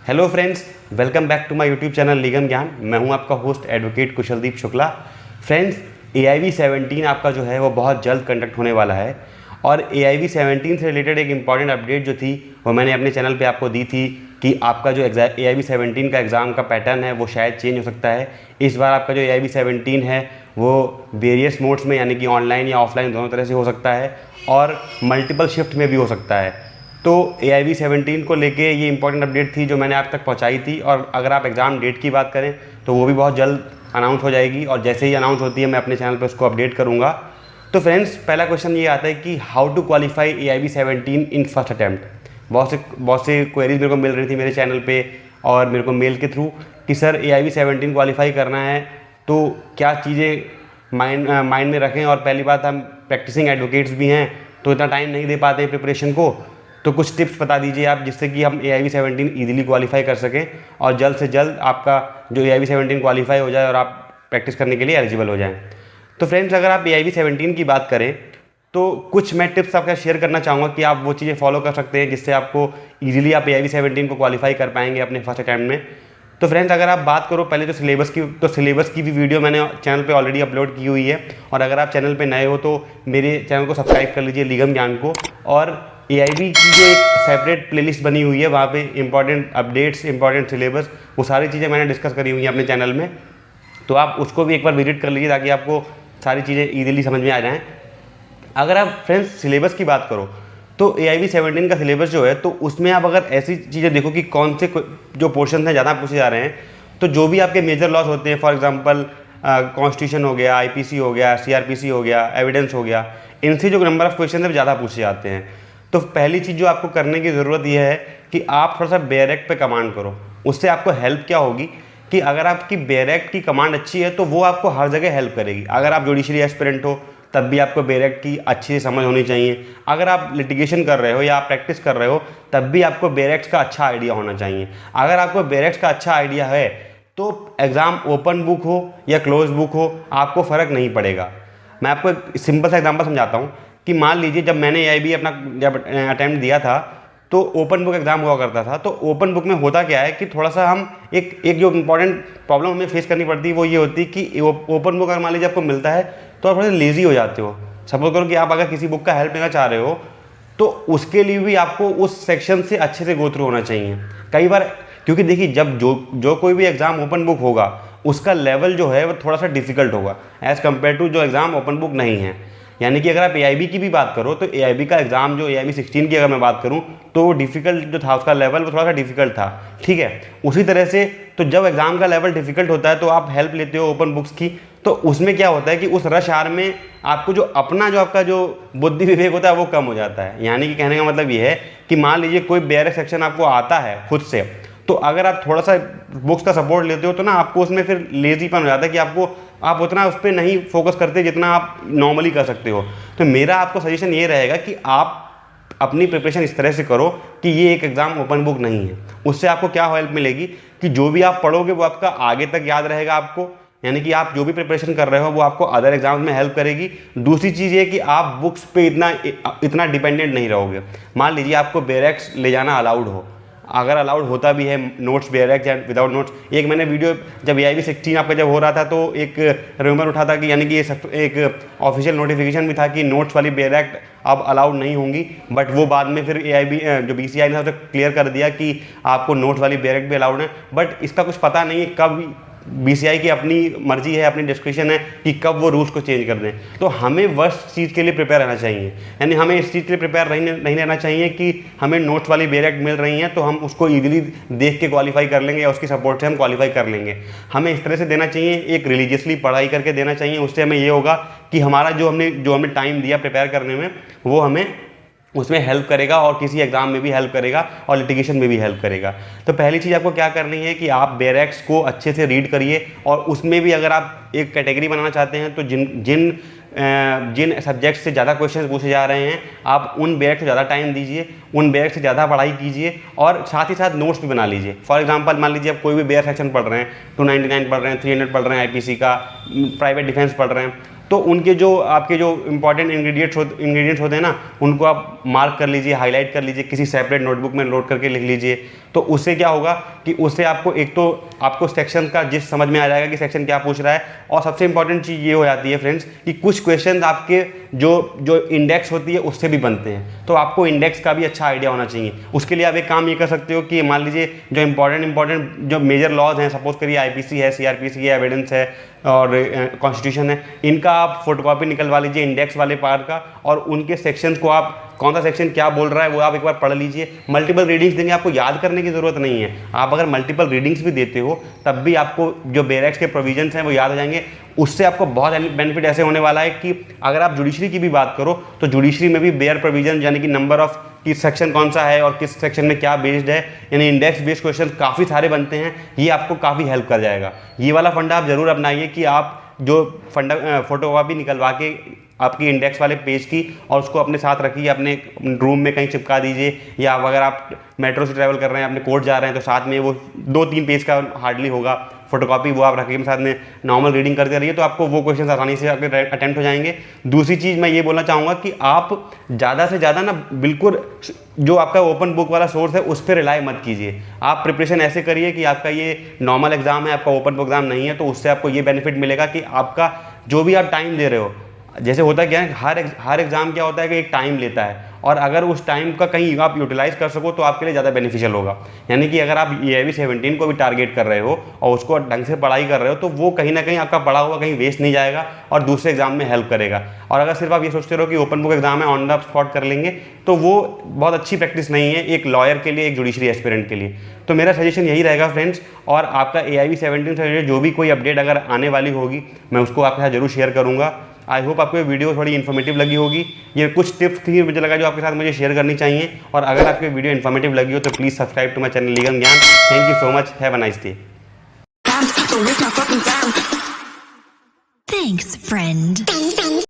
Hello friends, welcome back to my YouTube channel legal Gyan. मैं हूं आपका host advocate Kushaldeep Shukla. Friends, AIB 17 आपका जो है वो बहुत जल्द कंडक्ट होने वाला है और AIB 17 से रिलेटेड एक इम्पॉर्टेंट अपडेट जो थी वो मैंने अपने चैनल पे आपको दी थी कि आपका जो AIB 17 का एग्ज़ाम का पैटर्न है वो शायद चेंज हो सकता है। इस बार आपका जो AIB 17 है वो वेरियस मोड्स में यानी कि ऑनलाइन या ऑफलाइन दोनों तरह से हो सकता है और मल्टीपल शिफ्ट में भी हो सकता है। तो AIB 17 को लेके ये इंपॉर्टेंट अपडेट थी जो मैंने आप तक पहुंचाई थी। और अगर आप एग्ज़ाम डेट की बात करें तो वो भी बहुत जल्द अनाउंस हो जाएगी और जैसे ही अनाउंस होती है मैं अपने चैनल पे उसको अपडेट करूँगा। तो फ्रेंड्स, पहला क्वेश्चन ये आता है कि how to qualify AIB 17 in first attempt. बहुत से क्वेरीज मेरे को मिल रही थी मेरे चैनल पे और मेरे को मेल के थ्रू कि सर AIB 17 क्वालिफाई करना है तो क्या चीज़ें माइंड में रखें। और पहली बात, हम प्रैक्टिसिंग एडवोकेट्स भी हैं तो इतना टाइम नहीं दे पाते हैं प्रिपरेशन को। तो कुछ टिप्स बता दीजिए आप जिससे कि हम AIB 17 ईजिली क्वालिफाई कर सकें और जल्द से जल्द आपका जो AIB 17 क्वालिफाई हो जाए और आप प्रैक्टिस करने के लिए एलिजिबल हो जाएं। तो फ्रेंड्स, अगर आप AIB 17 की बात करें तो कुछ मैं टिप्स आपका शेयर करना चाहूँगा कि आप वो चीज़ें फॉलो कर सकते हैं जिससे आपको ईजिली आप AIB 17 को क्वालिफाई कर पाएंगे अपने फर्स्ट अटैम्प्ट में। तो फ्रेंड्स, अगर आप बात करो पहले तो सिलेबस की भी वीडियो मैंने चैनल पे ऑलरेडी अपलोड की हुई है। और अगर आप चैनल पे नए हो तो मेरे चैनल को सब्सक्राइब कर लीजिए लीगम ज्ञान को। और AIB की जो एक सेपरेट प्लेलिस्ट बनी हुई है वहाँ पे इंपॉर्टेंट अपडेट्स, इंपॉर्टेंट सिलेबस, वो सारी चीज़ें मैंने डिस्कस करी हुई हैं अपने चैनल में। तो आप उसको भी एक बार विजिट कर लीजिए ताकि आपको सारी चीज़ें ईजिली समझ में आ जाएँ। अगर आप फ्रेंड्स सिलेबस की बात करो तो AIB 17 का सिलेबस जो है तो उसमें आप अगर ऐसी चीज़ें देखो कि कौन से जो पोर्शन हैं ज़्यादा पूछे जा रहे हैं, तो जो भी आपके मेजर लॉज होते हैं, फॉर एग्जांपल कॉन्स्टिट्यूशन हो गया, IPC हो गया, CRPC हो गया, एविडेंस हो गया, इनसे जो नंबर ऑफ क्वेश्चन है ज़्यादा पूछे जाते हैं। तो पहली चीज़ जो आपको करने की ज़रूरत यह है कि आप थोड़ा सा बेयर एक्ट पे कमांड करो। उससे आपको हेल्प क्या होगी कि अगर आपकी बेयर एक्ट की कमांड अच्छी है तो वो आपको हर जगह हेल्प करेगी। अगर आप जुडिशरी एस्पिरेंट हो तब भी आपको बेयर एक्ट की अच्छी से समझ होनी चाहिए। अगर आप लिटिगेशन कर रहे हो या आप प्रैक्टिस कर रहे हो तब भी आपको बेयर एक्ट का अच्छा आइडिया होना चाहिए। अगर आपको बेयर एक्ट का अच्छा आइडिया है तो एग्ज़ाम ओपन बुक हो या क्लोज बुक हो आपको फ़र्क नहीं पड़ेगा। मैं आपको एक सिंपल सा एग्जांपल समझाता हूँ कि मान लीजिए जब मैंने AIB अपना जब अटैम्प्ट दिया था तो ओपन बुक एग्ज़ाम हुआ करता था। तो ओपन बुक में होता क्या है कि थोड़ा सा हम एक जो इम्पॉर्टेंट प्रॉब्लम हमें फेस करनी पड़ती है वो ये होती है कि ओपन बुक अगर मान लीजिए आपको मिलता है तो आप थोड़े लेज़ी हो जाते हो। सपोज करो कि आप अगर किसी बुक का हेल्प लेना चाह रहे हो तो उसके लिए भी आपको उस सेक्शन से अच्छे से गो थ्रू होना चाहिए कई बार। क्योंकि देखिए, जब जो कोई भी एग्ज़ाम ओपन बुक होगा उसका लेवल जो है वो थोड़ा सा डिफिकल्ट होगा एज़ कम्पेयर टू जो एग्ज़ाम ओपन बुक नहीं है। यानी कि अगर आप AIB की भी बात करो तो AIB का एग्ज़ाम जो AIB 16 की अगर मैं बात करूं तो वो डिफ़िकल्ट जो था उसका लेवल वो थोड़ा सा डिफिकल्ट था, ठीक है। उसी तरह से तो जब एग्ज़ाम का लेवल डिफिकल्ट होता है तो आप हेल्प लेते हो ओपन बुक्स की, तो उसमें क्या होता है कि उस रश आवर में आपको जो आपका जो बुद्धि विवेक होता है वो कम हो जाता है। यानी कि कहने का मतलब ये है कि मान लीजिए कोई बेयर सेक्शन आपको आता है खुद से, तो अगर आप थोड़ा सा बुक्स का सपोर्ट लेते हो तो ना आपको उसमें फिर लेजीपन हो जाता है कि आप उतना उस पर नहीं फोकस करते जितना आप नॉर्मली कर सकते हो। तो मेरा आपको सजेशन ये रहेगा कि आप अपनी प्रिपरेशन इस तरह से करो कि ये एक एग्ज़ाम ओपन बुक नहीं है। उससे आपको क्या हेल्प मिलेगी कि जो भी आप पढ़ोगे वो आपका आगे तक याद रहेगा आपको। यानी कि आप जो भी प्रिपरेशन कर रहे हो वो आपको अदर एग्जाम्स में हेल्प करेगी। दूसरी चीज़ ये कि आप बुक्स पे इतना डिपेंडेंट नहीं रहोगे। मान लीजिए आपको बेयर एक्ट ले जाना अलाउड हो, अगर अलाउड होता भी है नोट्स बेयर एक्ट या विदाउट नोट्स। एक मैंने वीडियो जब AIB 16 आपका जब हो रहा था तो एक रूमर उठा था कि यानी कि एक ऑफिशियल नोटिफिकेशन भी था कि नोट्स वाली बेयर एक्ट अब अलाउड नहीं होंगी। बट वो बाद में फिर AIB जो BCI ने उसे क्लियर कर दिया कि आपको नोट्स वाली बेयर एक्ट भी अलाउड है। बट इसका कुछ पता नहीं है कब BCI की अपनी मर्जी है, अपनी डिस्क्रिप्शन है कि कब वो रूल्स को चेंज कर दें। तो हमें वर्स्ट चीज़ के लिए प्रिपेयर रहना चाहिए। यानी हमें इस चीज़ के लिए प्रिपेयर नहीं रहना चाहिए कि हमें नोट्स वाली बेयर एक्ट मिल रही हैं तो हम उसको ईजिली देख के क्वालिफाई कर लेंगे या उसकी सपोर्ट से हम क्वालिफाई कर लेंगे। हमें इस तरह से देना चाहिए, एक रिलीजियसली पढ़ाई करके देना चाहिए। उससे हमें ये होगा कि हमारा जो हमने टाइम दिया प्रिपेयर करने में वो हमें उसमें हेल्प करेगा और किसी एग्जाम में भी हेल्प करेगा और लिटिगेशन में भी हेल्प करेगा। तो पहली चीज़ आपको क्या करनी है कि आप बेयर एक्ट्स को अच्छे से रीड करिए और उसमें भी अगर आप एक कैटेगरी बनाना चाहते हैं तो जिन सब्जेक्ट से ज़्यादा क्वेश्चन पूछे जा रहे हैं आप उन बेयर को ज़्यादा टाइम दीजिए, उन बेयर से ज़्यादा पढ़ाई कीजिए और साथ ही साथ नोट्स भी बना लीजिए। फॉर एग्जांपल मान लीजिए आप कोई भी बेयर सेक्शन पढ़ रहे हैं, 299 पढ़ रहे हैं, 300 पढ़ रहे हैं, IPC का प्राइवेट डिफेंस पढ़ रहे हैं, तो उनके जो आपके जो इंपॉर्टेंट इंग्रेडिएंट्स होते हैं ना, उनको आप मार्क कर लीजिए, हाईलाइट कर लीजिए, किसी सेपरेट नोटबुक में नोट करके लिख लीजिए। तो उससे क्या होगा कि उससे आपको एक तो आपको सेक्शन का जिस समझ में आ जाएगा कि सेक्शन क्या पूछ रहा है, और सबसे इंपॉर्टेंट चीज़ ये हो जाती है फ्रेंड्स कि कुछ क्वेश्चन आपके जो इंडेक्स होती है उससे भी बनते हैं, तो आपको इंडेक्स का भी अच्छा आइडिया होना चाहिए। उसके लिए आप एक काम ये कर सकते हो कि मान लीजिए जो इंपॉर्टेंट जो मेजर लॉज हैं, सपोज करिए आईपीसी है, सीआरपीसी है, एविडेंस है और कॉन्स्टिट्यूशन है, इनका आप फोटोकॉपी निकलवा लीजिए इंडेक्स वाले पार्ट का, और उनके सेक्शंस को आप कौन सा सेक्शन क्या बोल रहा है वो आप एक बार पढ़ लीजिए। मल्टीपल रीडिंग्स देंगे, आपको याद करने की ज़रूरत नहीं है। आप अगर मल्टीपल रीडिंग्स भी देते हो तब भी आपको जो बेरेक्स के प्रोविजंस हैं वो याद हो जाएंगे। उससे आपको बहुत बेनिफिट ऐसे होने वाला है कि अगर आप जुडिशरी की भी बात करो तो जुडिशरी में भी बेयर प्रोविजन यानी कि नंबर ऑफ कि सेक्शन कौन सा है और किस सेक्शन में क्या बेस्ड है, यानी इंडेक्स बेस्ड क्वेश्चन काफ़ी सारे बनते हैं। ये आपको काफ़ी हेल्प कर जाएगा। ये वाला फंडा आप ज़रूर अपनाइए कि आप जो फंडा फोटोकॉपी निकलवा के आपकी इंडेक्स वाले पेज की और उसको अपने साथ रखिए, अपने रूम में कहीं चिपका दीजिए, या अगर आप मेट्रो से ट्रैवल कर रहे हैं, अपने कोर्ट जा रहे हैं तो साथ में वो 2-3 पेज का हार्डली होगा फोटोकॉपी, वो आप रखिए साथ में, नॉर्मल रीडिंग करते रहिए, तो आपको वो क्वेश्चन आसानी से आपके अटेम्प्ट हो जाएंगे। दूसरी चीज़ मैं ये बोलना चाहूँगा कि आप ज़्यादा से ज़्यादा ना बिल्कुल जो आपका ओपन बुक वाला सोर्स है उस पर रिलाई मत कीजिए। आप प्रिपरेशन ऐसे करिए कि आपका ये नॉर्मल एग्जाम है, आपका ओपन बुक एग्जाम नहीं है, तो उससे आपको ये बेनिफिट मिलेगा कि आपका जो भी आप टाइम दे रहे हो, जैसे होता क्या है हर एग्जाम क्या होता है कि एक टाइम लेता है, और अगर उस टाइम का कहीं आप यूटिलाइज कर सको तो आपके लिए ज़्यादा बेनिफिशियल होगा। यानी कि अगर आप AIV 17 को भी टारगेट कर रहे हो और उसको ढंग से पढ़ाई कर रहे हो तो वो कहीं ना कहीं आपका पढ़ा हुआ कहीं वेस्ट नहीं जाएगा और दूसरे एग्जाम में हेल्प करेगा। और अगर सिर्फ आप ये सोचते रहो कि ओपन बुक एग्जाम है, ऑन द स्पॉट कर लेंगे, तो वो बहुत अच्छी प्रैक्टिस नहीं है एक लॉयर के लिए, एक जुडिशरी एस्पिरेंट के लिए। तो मेरा सजेशन यही रहेगा फ्रेंड्स, और आपका AIV 17 से रिलेटेड जो भी कोई अपडेट अगर आने वाली होगी मैं उसको आपके साथ जरूर शेयर करूँगा। आई होप आपको ये वीडियो थोड़ी इन्फॉर्मेटिव लगी होगी। ये कुछ टिप्स थी मुझे लगा जो आपके साथ मुझे शेयर करनी चाहिए, और अगर आपको वीडियो इन्फॉर्मेटिव लगी हो तो please subscribe to my channel legal Gyan. Thank you so much, have a nice day. Thanks, friend.